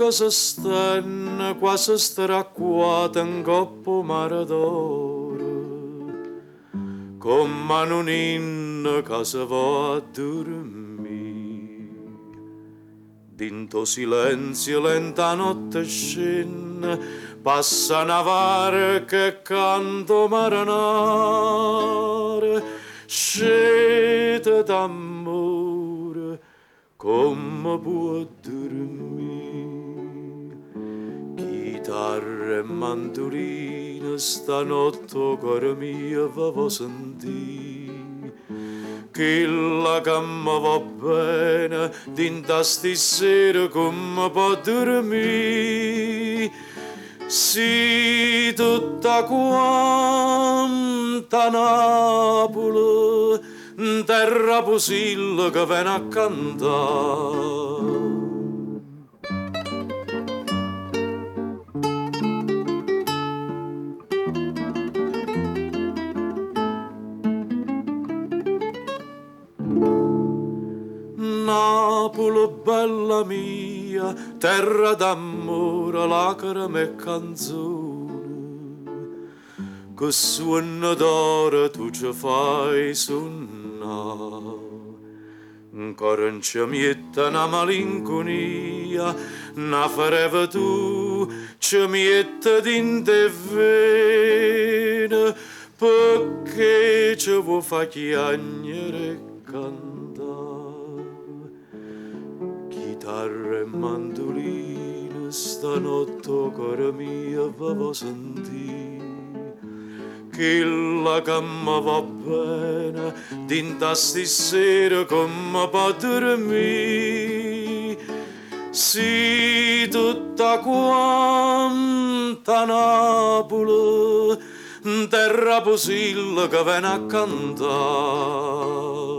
che si stanno quasi stracquate in coppo mare d'oro, come un inno che si va a dormire. Dinto silenzio lenta notte scende, passa una barca e canto marinare, scete d'amore come può dormire. Chitarra e mandolina stanotte cuore mio va sentire, che la gamma va bene dinta stasera come può dormire. Sì, tutta quanta Napoli, terra pusilla che viene a cantare. Napoli, bella mia, terra d'amore, lacrime e canzoni, che suono d'oro tu ci fai suonare. Ancora non ci mette una malinconia, na fareva tu ci mette dentro e vene, perché ci vuoi fa chiagnere e cantare. Chitarra e mandolina stanotte cuore mio va sentire, che la gamma va bene dinta stasera come può dormire. Sì, tutta quanta Napoli, terra pusilla che viene a cantare.